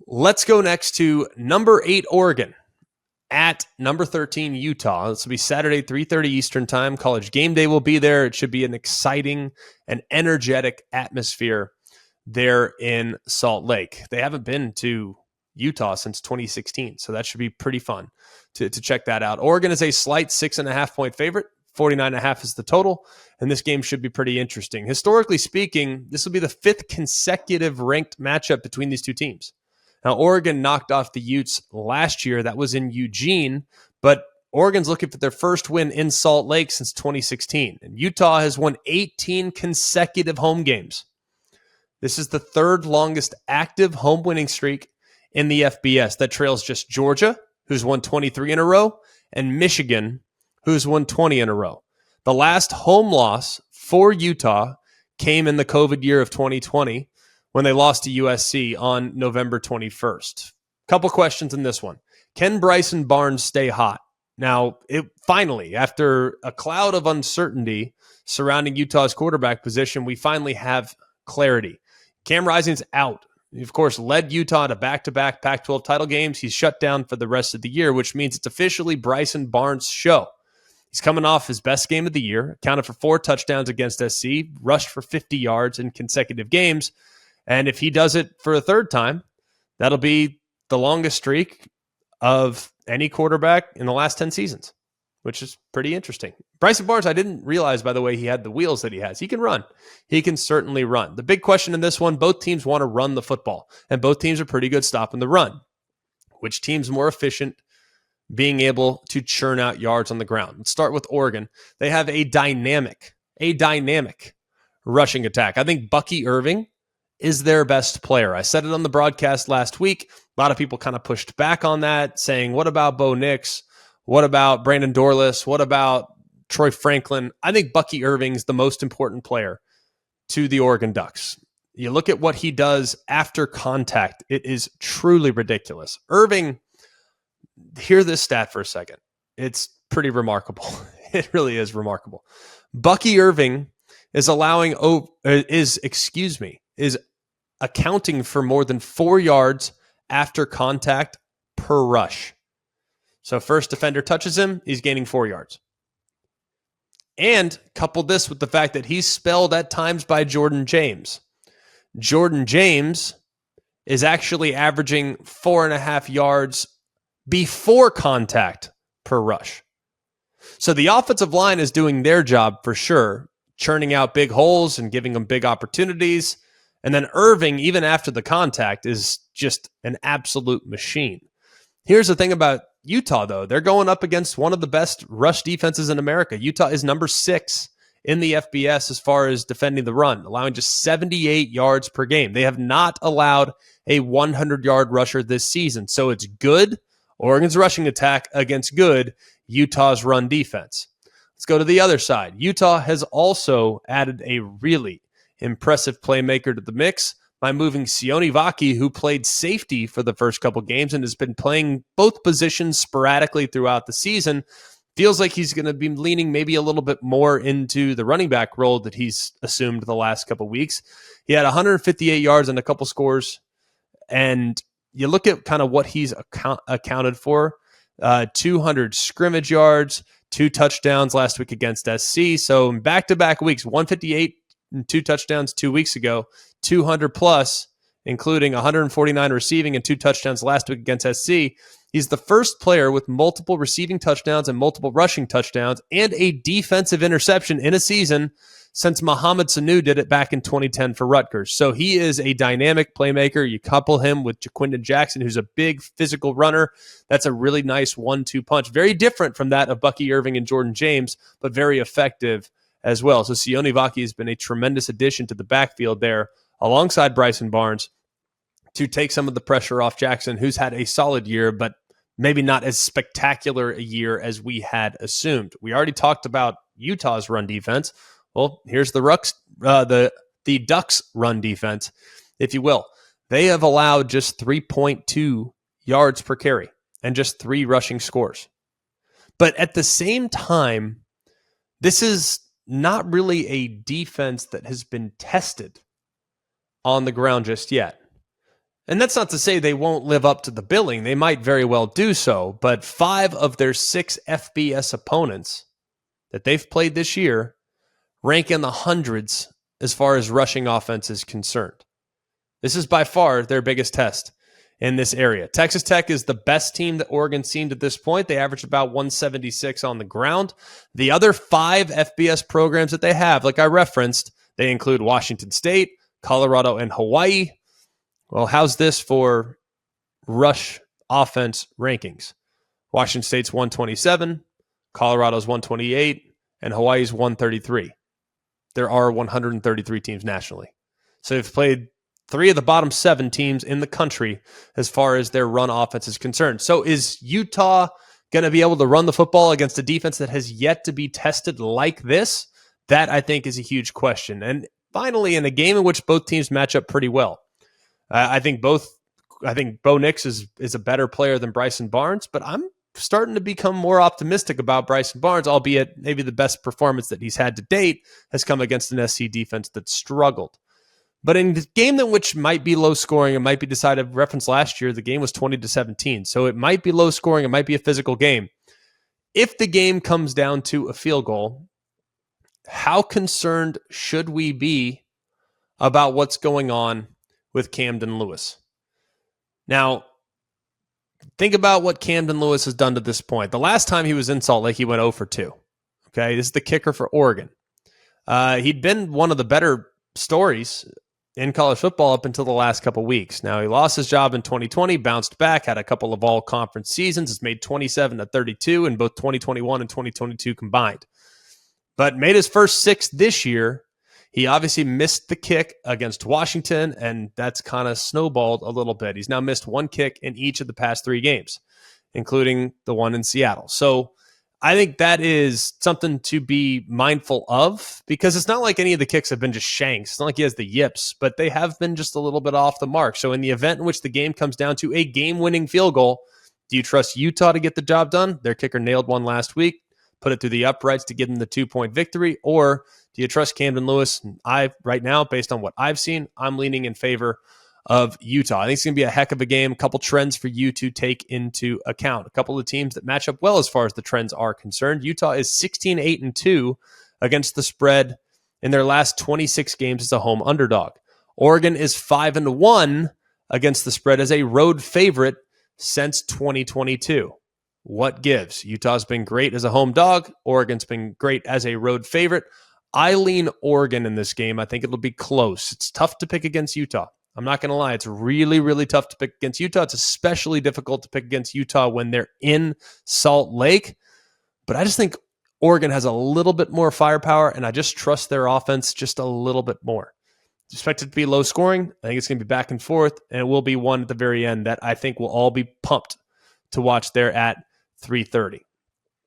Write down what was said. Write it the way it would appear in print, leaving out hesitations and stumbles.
Let's go next to number 8, Oregon, at number 13, Utah. This will be Saturday, 3:30 Eastern time. College game day will be there. It should be an exciting and energetic atmosphere there in Salt Lake. They haven't been to Utah since 2016, so that should be pretty fun to check that out. Oregon is a slight 6.5-point favorite. 49.5 is the total, and this game should be pretty interesting. Historically speaking, this will be the 5th consecutive ranked matchup between these two teams. Now, Oregon knocked off the Utes last year. That was in Eugene, but Oregon's looking for their first win in Salt Lake since 2016. And Utah has won 18 consecutive home games. This is the 3rd longest active home winning streak in the FBS. That trails just Georgia, who's won 23 in a row, and Michigan, who's won 20 in a row. The last home loss for Utah came in the COVID year of 2020, when they lost to USC on November 21st. Couple questions in this one. Can Bryson Barnes stay hot? Now, finally, after a cloud of uncertainty surrounding Utah's quarterback position, we finally have clarity. Cam Rising's out. He, of course, led Utah to back-to-back Pac-12 title games. He's shut down for the rest of the year, which means it's officially Bryson Barnes' show. He's coming off his best game of the year, accounted for 4 touchdowns against SC, rushed for 50 yards in consecutive games. And if he does it for a 3rd time, that'll be the longest streak of any quarterback in the last 10 seasons, which is pretty interesting. Bryson Barnes, I didn't realize, by the way, he had the wheels that he has. He can run. He can certainly run. The big question in this one, both teams want to run the football, and both teams are pretty good stopping the run. Which team's more efficient being able to churn out yards on the ground? Let's start with Oregon. They have a dynamic rushing attack. I think Bucky Irving is their best player. I said it on the broadcast last week. A lot of people kind of pushed back on that, saying, what about Bo Nix? What about Brandon Dorlus? What about Troy Franklin? I think Bucky Irving's the most important player to the Oregon Ducks. You look at what he does after contact, it is truly ridiculous. Irving, hear this stat for a second. It's pretty remarkable. It really is remarkable. Bucky Irving is accounting for more than 4 yards after contact per rush. So first defender touches him, he's gaining 4 yards. And couple this with the fact that he's spelled at times by Jordan James. Jordan James is actually averaging 4.5 yards before contact per rush. So the offensive line is doing their job for sure, churning out big holes and giving them big opportunities. And then Irving, even after the contact, is just an absolute machine. Here's the thing about Utah, though. They're going up against one of the best rush defenses in America. Utah is number 6 in the FBS as far as defending the run, allowing just 78 yards per game. They have not allowed a 100-yard rusher this season. So it's good Oregon's rushing attack against good Utah's run defense. Let's go to the other side. Utah has also added a really impressive playmaker to the mix by moving Sione Vaki, who played safety for the first couple games and has been playing both positions sporadically throughout the season. Feels like he's going to be leaning maybe a little bit more into the running back role that he's assumed the last couple weeks. He had 158 yards and a couple scores, and you look at kind of what he's accounted for, 200 scrimmage yards, 2 touchdowns last week against SC. So in back-to-back weeks, 158 and 2 touchdowns 2 weeks ago, 200 plus, including 149 receiving and 2 touchdowns last week against SC. He's the first player with multiple receiving touchdowns and multiple rushing touchdowns and a defensive interception in a season since Mohamed Sanu did it back in 2010 for Rutgers. So he is a dynamic playmaker. You couple him with Jaquindon Jackson, who's a big physical runner. That's a really nice 1-2 punch. Very different from that of Bucky Irving and Jordan James, but very effective as well. So Sione Vaki has been a tremendous addition to the backfield there alongside Bryson Barnes to take some of the pressure off Jackson, who's had a solid year, but maybe not as spectacular a year as we had assumed. We already talked about Utah's run defense. Well, here's the Ducks' run defense, if you will. They have allowed just 3.2 yards per carry and just 3 rushing scores. But at the same time, this is not really a defense that has been tested on the ground just yet. And that's not to say they won't live up to the billing. They might very well do so. But 5 of their 6 FBS opponents that they've played this year rank in the hundreds as far as rushing offense is concerned. This is by far their biggest test in this area. Texas Tech is the best team that Oregon's seen to this point. They average about 176 on the ground. The other 5 FBS programs that they have, like I referenced, they include Washington State, Colorado, and Hawaii. Well, how's this for rush offense rankings? Washington State's 127, Colorado's 128, and Hawaii's 133. There are 133 teams nationally. So they've played 3 of the bottom 7 teams in the country as far as their run offense is concerned. So is Utah going to be able to run the football against a defense that has yet to be tested like this? That, I think, is a huge question. And finally, in a game in which both teams match up pretty well, I think Bo Nix is a better player than Bryson Barnes, but I'm starting to become more optimistic about Bryson Barnes, albeit maybe the best performance that he's had to date has come against an SC defense that struggled. But in the game that which might be low scoring, it might be decided, reference last year, the game was 20-17. So it might be low scoring, it might be a physical game. If the game comes down to a field goal, how concerned should we be about what's going on with Camden Lewis? Now, think about what Camden Lewis has done to this point. The last time he was in Salt Lake, he went 0 for 2. Okay, this is the kicker for Oregon. He'd been one of the better stories in college football up until the last couple weeks. Now, he lost his job in 2020, bounced back, had a couple of all-conference seasons, has made 27-32 in both 2021 and 2022 combined. But made his first 6 this year. He obviously missed the kick against Washington, and that's kind of snowballed a little bit. He's now missed 1 kick in each of the past 3 games, including the one in Seattle. So I think that is something to be mindful of, because it's not like any of the kicks have been just shanks. It's not like he has the yips, but they have been just a little bit off the mark. So in the event in which the game comes down to a game-winning field goal, do you trust Utah to get the job done? Their kicker nailed one last week, put it through the uprights to give them the 2-point victory, or do you trust Camden Lewis? Right now, based on what I've seen, I'm leaning in favor of Utah. I think it's going to be a heck of a game. A couple trends for you to take into account. A couple of teams that match up well as far as the trends are concerned. Utah is 16-8-2 against the spread in their last 26 games as a home underdog. Oregon is 5-1 against the spread as a road favorite since 2022. What gives? Utah's been great as a home dog. Oregon's been great as a road favorite. I lean Oregon in this game. I think it'll be close. It's tough to pick against Utah. I'm not going to lie. It's really, really tough to pick against Utah. It's especially difficult to pick against Utah when they're in Salt Lake. But I just think Oregon has a little bit more firepower, and I just trust their offense just a little bit more. Expect it to be low scoring. I think it's going to be back and forth, and it will be one at the very end that I think we'll all be pumped to watch there at 3:30.